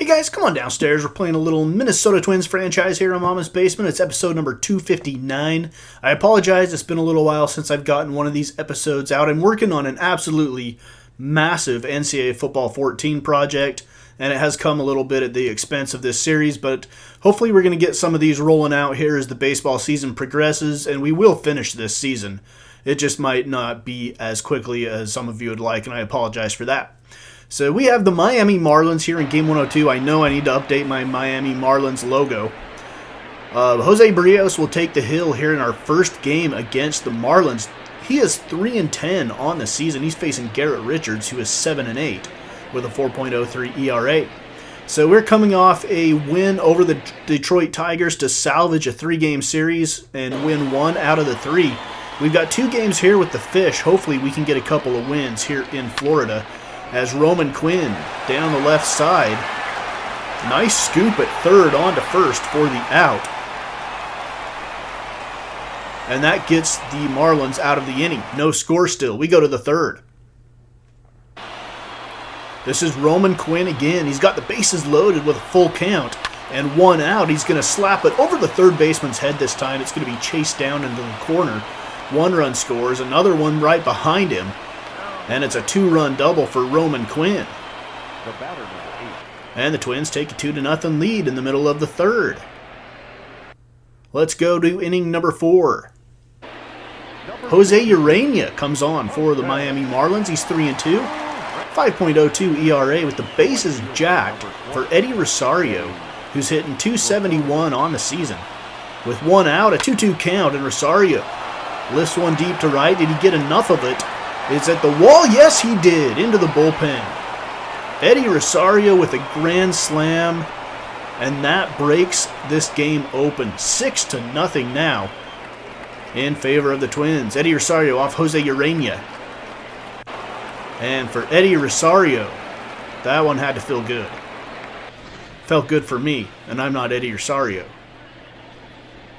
guys, come on downstairs. We're playing a little Minnesota Twins franchise here in Mama's Basement. It's episode number 259. I apologize, it's been a little while since I've gotten one of these episodes out. I'm working on an absolutely massive NCAA Football 14 project, and it has come a little bit at the expense of this series, but hopefully we're going to get some of these rolling out here as the baseball season progresses, and we will finish this season. It just might not be as quickly as some of you would like, and I apologize for that. So we have the Miami Marlins here in Game 102. I know I need to update my Miami Marlins logo. Jose Barrios will take the hill here in our first game against the Marlins. He is 3-10 on the season. He's facing Garrett Richards, who is 7-8 with a 4.03 ERA. So we're coming off a win over the Detroit Tigers to salvage a 3-game series and win 1 out of the 3. We've got 2 games here with the Fish. Hopefully we can get a couple of wins here in Florida. As Roman Quinn down the left side. Nice scoop at third onto first for the out. And that gets the Marlins out of the inning. No score still. We go to the third. This is Roman Quinn again. He's got the bases loaded with a full count. And 1 out. He's going to slap it over the third baseman's head this time. It's going to be chased down into the corner. 1 run scores. Another one right behind him. And it's a 2-run double for Roman Quinn. And the Twins take a 2-0 lead in the middle of the third. Let's go to inning number 4. Jose Urania comes on for the Miami Marlins. He's 3-2. 5.02 ERA with the bases jacked for Eddie Rosario, who's hitting .271 on the season. With 1 out, a 2-2 count, and Rosario lifts one deep to right. Did he get enough of it? It's at the wall. Yes, he did. Into the bullpen. Eddie Rosario with a grand slam. And that breaks this game open. 6-0 now in favor of the Twins. Eddie Rosario off Jose Urania. And for Eddie Rosario, that one had to feel good. Felt good for me, and I'm not Eddie Rosario.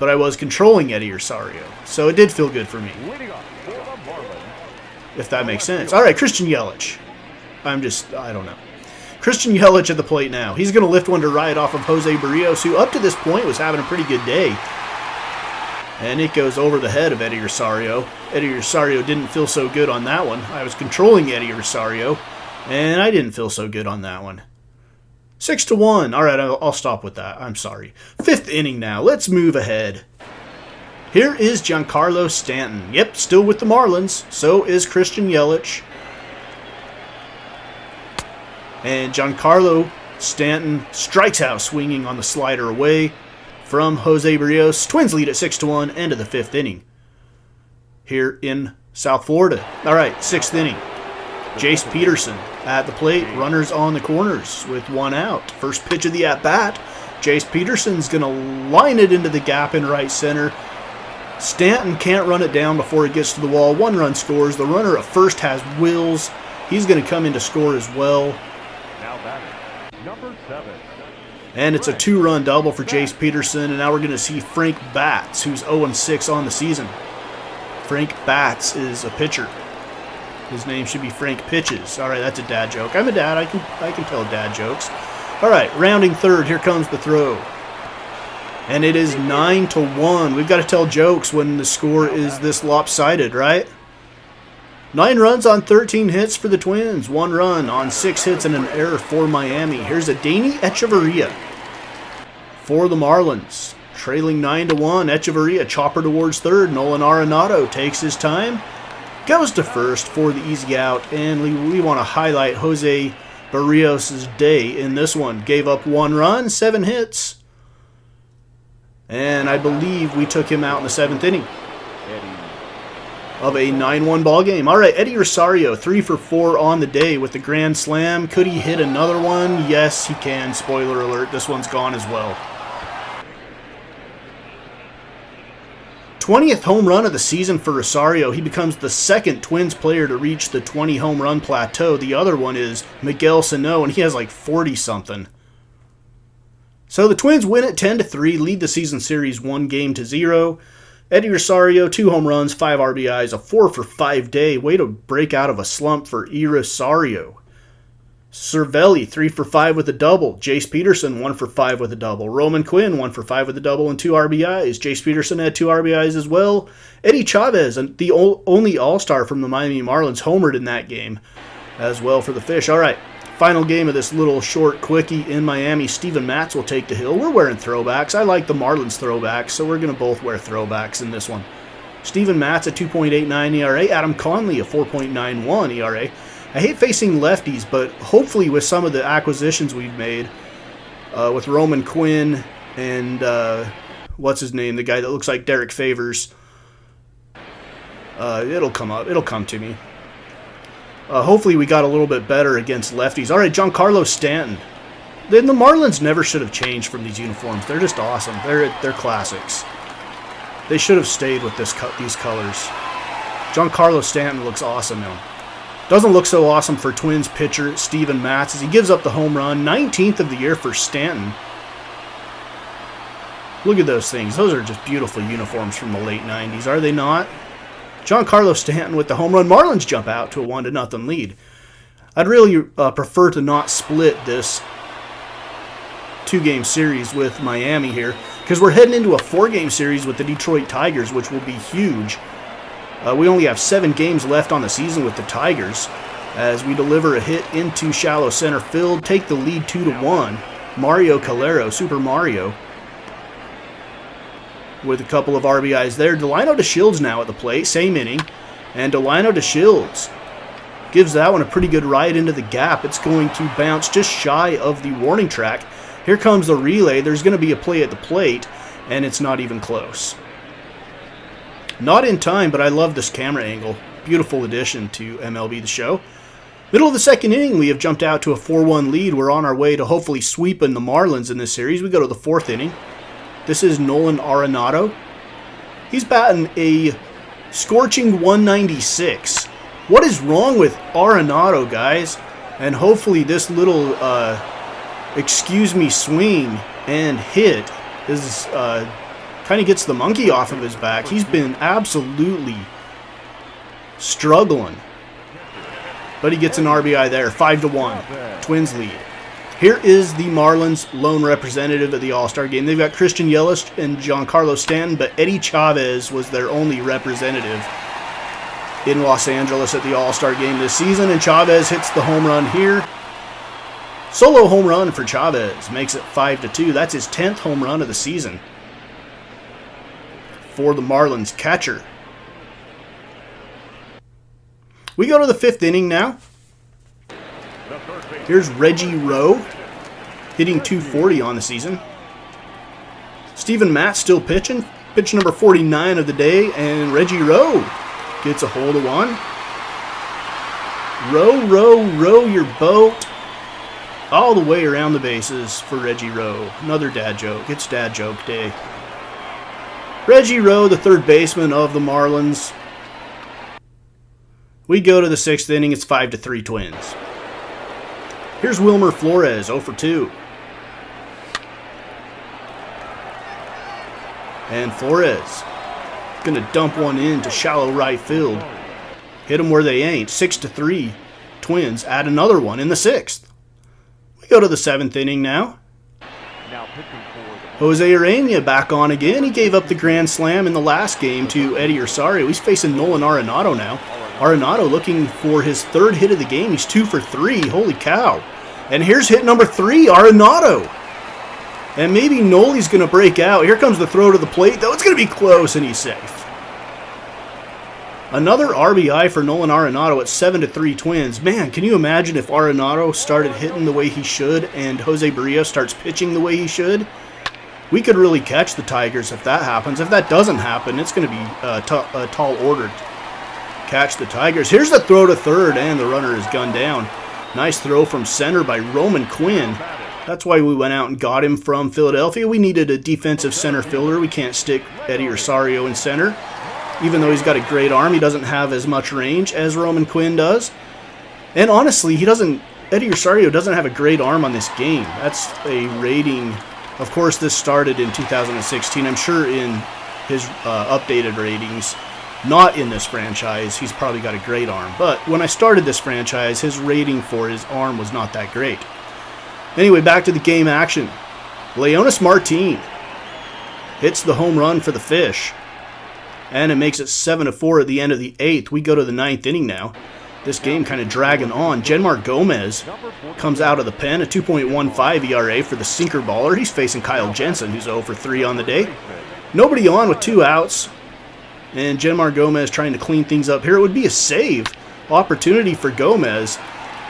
But I was controlling Eddie Rosario, so it did feel good for me. If that makes sense. All right, Christian Yelich. I don't know. Christian Yelich at the plate now. He's going to lift one to right off of Jose Barrios, who up to this point was having a pretty good day. And it goes over the head of Eddie Rosario. Eddie Rosario didn't feel so good on that one. I was controlling Eddie Rosario, and I didn't feel so good on that one. 6-1. All right, I'll stop with that. I'm sorry. 5th inning now. Let's move ahead. Here is Giancarlo Stanton. Yep, still with the Marlins. So is Christian Yelich. And Giancarlo Stanton strikes out swinging on the slider away from Jose Barrios. Twins lead at 6-1, end of the 5th inning. Here in South Florida. All right, 6th inning. Jace Peterson at the plate. Runners on the corners with 1 out. First pitch of the at-bat. Jace Peterson's going to line it into the gap in right center. Stanton can't run it down before it gets to the wall. 1 run scores. The runner at first has Wills. He's going to come in to score as well. Number 7. And it's a 2-run double for Jace Peterson. And now we're going to see Frank Batts, who's 0-6 on the season. Frank Batts is a pitcher. His name should be Frank Pitches. All right, that's a dad joke. I'm a dad. I can tell dad jokes. All right, rounding third. Here comes the throw. And it is 9-1. We've got to tell jokes when the score is this lopsided, right? 9 runs on 13 hits for the Twins. 1 run on 6 hits and an error for Miami. Here's a Danny Echeverria for the Marlins. Trailing 9-1. Echeverria chopper towards third. Nolan Arenado takes his time. Goes to first for the easy out. And we want to highlight Jose Barrios' day in this one. Gave up 1 run, 7 hits. And I believe we took him out in the 7th inning of a 9-1 ball game. All right, Eddie Rosario, 3 for 4 on the day with the grand slam. Could he hit another one? Yes, he can. Spoiler alert, this one's gone as well. 20th home run of the season for Rosario. He becomes the 2nd Twins player to reach the 20 home run plateau. The other one is Miguel Sano, and he has like 40-something. So the Twins win at 10-3, lead the season series 1-0. Eddie Rosario, 2 home runs, 5 RBIs, a 4 for 5 day. Way to break out of a slump for E. Rosario. Cervelli, 3 for 5 with a double. Jace Peterson, 1 for 5 with a double. Roman Quinn, 1 for 5 with a double and 2 RBIs. Jace Peterson had 2 RBIs as well. Eddie Chavez, the only All-Star from the Miami Marlins, homered in that game as well for the Fish. All right, final game of this little short quickie in Miami. Steven Matz will take the hill. We're wearing throwbacks. I like the Marlins throwbacks, so we're going to both wear throwbacks in this one. Steven Matz, a 2.89 ERA. Adam Conley, a 4.91 ERA. I hate facing lefties, but hopefully with some of the acquisitions we've made, with Roman Quinn and, what's his name, the guy that looks like Derek Favors, it'll come up. It'll come to me. Hopefully we got a little bit better against lefties. All right, Giancarlo Stanton. Then the Marlins never should have changed from these uniforms. They're just awesome. They're classics. They should have stayed with these colors. Giancarlo Stanton looks awesome now. Doesn't look so awesome for Twins pitcher Steven Matz as he gives up the home run. 19th of the year for Stanton. Look at those things. Those are just beautiful uniforms from the late 90s, are they not? Giancarlo Stanton with the home run. Marlins jump out to a 1-0 lead. I'd really prefer to not split this 2-game series with Miami here, because we're heading into a 4-game series with the Detroit Tigers, which will be huge. We only have 7 games left on the season with the Tigers as we deliver a hit into shallow center field, take the lead 2-1. Mario Calero, Super Mario, with a couple of RBIs there. Delino DeShields now at the plate, same inning, and Delino DeShields gives that one a pretty good ride into the gap. It's going to bounce just shy of the warning track. Here comes the relay. There's going to be a play at the plate, and it's not even close. Not in time, but I love this camera angle. Beautiful addition to MLB The Show. Middle of the second inning, we have jumped out to a 4-1 lead. We're on our way to hopefully sweeping the Marlins in this series. We go to the 4th inning. This is Nolan Arenado. He's batting a scorching 196. What is wrong with Arenado, guys? And hopefully this little, excuse me, swing and hit is kind of gets the monkey off of his back. He's been absolutely struggling. But he gets an RBI there. 5-1. Twins lead. Here is the Marlins lone representative of the All-Star game. They've got Christian Yelich and Giancarlo Stanton, but Eddie Chavez was their only representative in Los Angeles at the All-Star game this season, and Chavez hits the home run here. Solo home run for Chavez makes it 5-2. That's his 10th home run of the season for the Marlins catcher. We go to the 5th inning now. Here's Reggie Rowe, hitting .240 on the season. Steven Matz still pitching. Pitch number 49 of the day, and Reggie Rowe gets a hold of one. Row, row, row your boat all the way around the bases for Reggie Rowe. Another dad joke. It's dad joke day. Reggie Rowe, the third baseman of the Marlins. We go to the 6th inning. It's 5-3 Twins. Here's Wilmer Flores, 0 for 2. And Flores going to dump one into shallow right field. Hit them where they ain't. 6-3 Twins. Add another one in the 6th. We go to the 7th inning now. Jose Urania back on again. He gave up the grand slam in the last game to Eddie Rosario. He's facing Nolan Arenado now. Arenado looking for his 3rd hit of the game. He's 2 for 3. Holy cow. And here's hit number 3, Arenado. And maybe Noli's going to break out. Here comes the throw to the plate, though. It's going to be close, and he's safe. Another RBI for Nolan Arenado at 7-3 Twins. Man, can you imagine if Arenado started hitting the way he should and Jose Barrios starts pitching the way he should? We could really catch the Tigers if that happens. If that doesn't happen, it's going to be a tall order to catch the Tigers. Here's the throw to third, and the runner is gunned down. Nice throw from center by Roman Quinn. That's why we went out and got him from Philadelphia. We needed a defensive center fielder. We can't stick Eddie Rosario in center. Even though he's got a great arm, he doesn't have as much range as Roman Quinn does. And honestly, Eddie Rosario doesn't have a great arm on this game. That's a rating. Of course, this started in 2016. I'm sure in his updated ratings, Not in this franchise, he's probably got a great arm. But when I started this franchise, his rating for his arm was not that great. Anyway, back to the game action. Leonis Martin hits the home run for the Fish. And it makes it 7-4 at the end of the 8th. We go to the 9th inning now. This game kind of dragging on. Genmar Gomez comes out of the pen, a 2.15 ERA for the sinker baller. He's facing Kyle Jensen, who's 0 for 3 on the day. Nobody on with 2 outs. And Genmar Gomez trying to clean things up here. It would be a save opportunity for Gomez.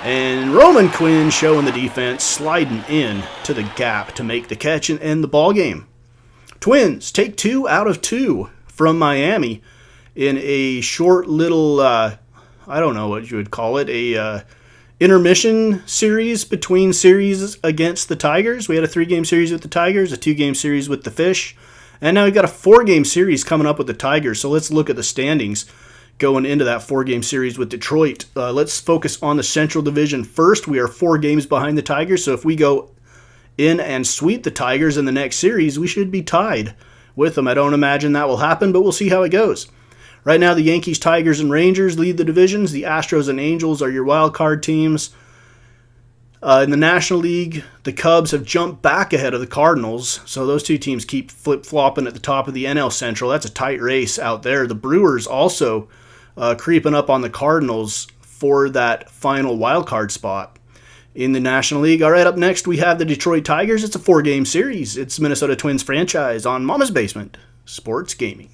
And Roman Quinn showing the defense, sliding in to the gap to make the catch and end the ball game. Twins take 2 out of 2 from Miami in a short little, I don't know what you would call it, a intermission series between series against the Tigers. We had a 3-game series with the Tigers, a 2-game series with the Fish, and now we've got a 4-game series coming up with the Tigers. So let's look at the standings going into that 4-game series with Detroit. Let's focus on the Central Division first. We are 4 games behind the Tigers, so if we go in and sweep the Tigers in the next series, we should be tied with them. I don't imagine that will happen, but we'll see how it goes. Right now, the Yankees, Tigers, and Rangers lead the divisions. The Astros and Angels are your wild card teams. In the National League, the Cubs have jumped back ahead of the Cardinals, so those 2 teams keep flip-flopping at the top of the NL Central. That's a tight race out there. The Brewers also creeping up on the Cardinals for that final wild card spot in the National League. All right, up next we have the Detroit Tigers. It's a 4-game series. It's Minnesota Twins franchise on Mama's Basement Sports Gaming.